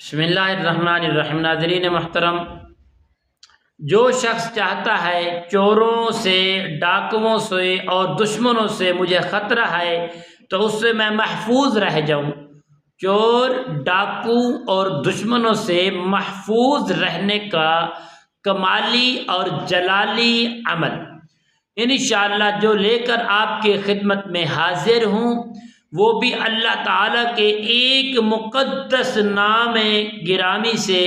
بسم اللہ الرحمن الرحیم۔ ناظرین محترم، جو شخص چاہتا ہے چوروں سے، ڈاکوؤں سے اور دشمنوں سے مجھے خطرہ ہے تو اس سے میں محفوظ رہ جاؤں، چور، ڈاکو اور دشمنوں سے محفوظ رہنے کا کمالی اور جلالی عمل انشاءاللہ جو لے کر آپ کے خدمت میں حاضر ہوں، وہ بھی اللہ تعالیٰ کے ایک مقدس نام گرامی سے،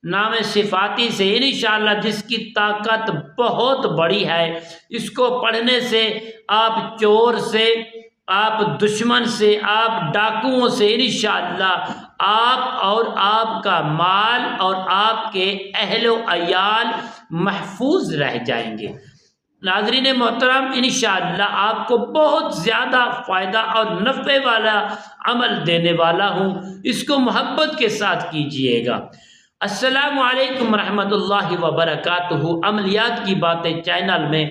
نام صفاتی سے انشاءاللہ، جس کی طاقت بہت بڑی ہے۔ اس کو پڑھنے سے آپ چور سے، آپ دشمن سے، آپ ڈاکوؤں سے انشاءاللہ آپ اور آپ کا مال اور آپ کے اہل و عیال محفوظ رہ جائیں گے۔ ناظرین محترم، انشاءاللہ آپ کو بہت زیادہ فائدہ اور نفع والا عمل دینے والا ہوں، اس کو محبت کے ساتھ کیجئے گا۔ السلام علیکم ورحمۃ اللہ وبرکاتہ۔ عملیات کی باتیں چینل میں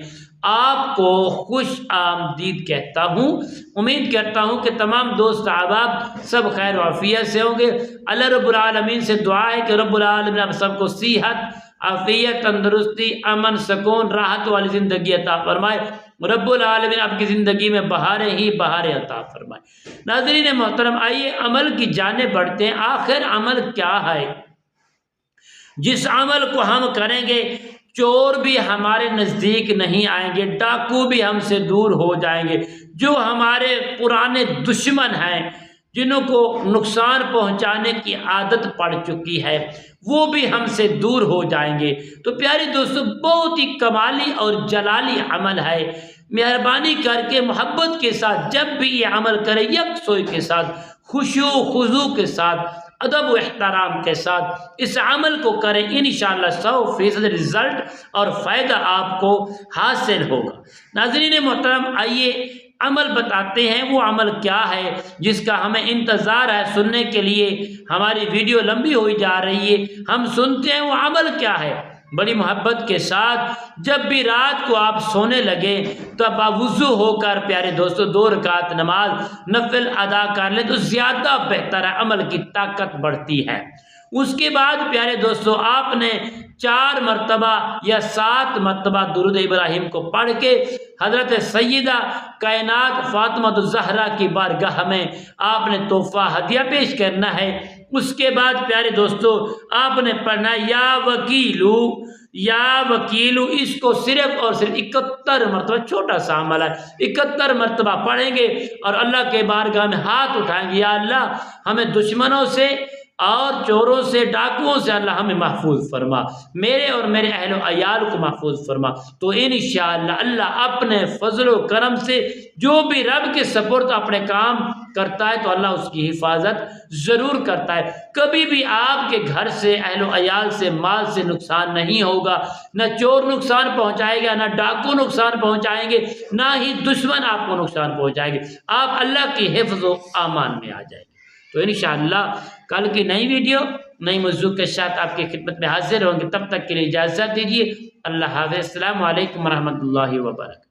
آپ کو خوش آمدید کہتا ہوں۔ امید کرتا ہوں کہ تمام دوست احباب سب خیر و عافیت سے ہوں گے۔ اللہ رب العالمین سے دعا ہے کہ رب العالمین آپ سب کو صحت، عافیت، تندرستی، امن، سکون، راحت والی زندگی عطا فرمائے۔ رب العالمین آپ کی زندگی میں بہاریں ہی بہاریں عطا فرمائے۔ ناظرین محترم، آئیے عمل کی جانب بڑھتے ہیں۔ آخر عمل کیا ہے جس عمل کو ہم کریں گے چور بھی ہمارے نزدیک نہیں آئیں گے، ڈاکو بھی ہم سے دور ہو جائیں گے، جو ہمارے پرانے دشمن ہیں، جنہوں کو نقصان پہنچانے کی عادت پڑ چکی ہے، وہ بھی ہم سے دور ہو جائیں گے۔ تو پیارے دوستو، بہت ہی کمالی اور جلالی عمل ہے۔ مہربانی کر کے محبت کے ساتھ جب بھی یہ عمل کرے، یکسوئی کے ساتھ، خشوع و خضوع کے ساتھ، ادب و احترام کے ساتھ اس عمل کو کریں، انشاءاللہ 100% رزلٹ اور فائدہ آپ کو حاصل ہوگا۔ ناظرین محترم، آئیے عمل بتاتے ہیں۔ وہ عمل کیا ہے جس کا ہمیں انتظار ہے سننے کے لیے؟ ہماری ویڈیو لمبی ہوئی جا رہی ہے، ہم سنتے ہیں وہ عمل کیا ہے بڑی محبت کے ساتھ۔ جب بھی رات کو آپ سونے لگے تو باوضو ہو کر پیارے دوستو 2 رکعت نماز نفل ادا کر لیں تو زیادہ بہتر ہے، عمل کی طاقت بڑھتی ہے۔ اس کے بعد پیارے دوستو آپ نے 4 مرتبہ یا 7 مرتبہ درود ابراہیم کو پڑھ کے حضرت سیدہ کائنات فاطمہ الزہرا کی بارگاہ میں آپ نے تحفہ ہدیہ پیش کرنا ہے۔ اس کے بعد پیارے دوستو آپ نے پڑھنا ہے یا وکیلو، یا وکیلو، اس کو صرف اور صرف 71 مرتبہ، چھوٹا سا عمل ہے، 71 مرتبہ پڑھیں گے اور اللہ کے بارگاہ میں ہاتھ اٹھائیں گے، یا اللہ ہمیں دشمنوں سے اور چوروں سے، ڈاکوؤں سے اللہ ہمیں محفوظ فرما، میرے اور میرے اہل و عیال کو محفوظ فرما۔ تو انشاءاللہ اللہ اپنے فضل و کرم سے جو بھی رب کے سپرد اپنے کام کرتا ہے تو اللہ اس کی حفاظت ضرور کرتا ہے۔ کبھی بھی آپ کے گھر سے، اہل و عیال سے، مال سے نقصان نہیں ہوگا، نہ چور نقصان پہنچائے گا، نہ ڈاکو نقصان پہنچائیں گے، نہ ہی دشمن آپ کو نقصان پہنچائیں گے، آپ اللہ کی حفظ و امان میں آ جائیں گے۔ تو انشاءاللہ کل کی نئی ویڈیو نئی موضوع کے ساتھ آپ کی خدمت میں حاضر ہوں گے۔ تب تک کے لیے اجازت دیجیے۔ اللہ حافظ۔ السلام علیکم ورحمۃ اللہ وبرکاتہ۔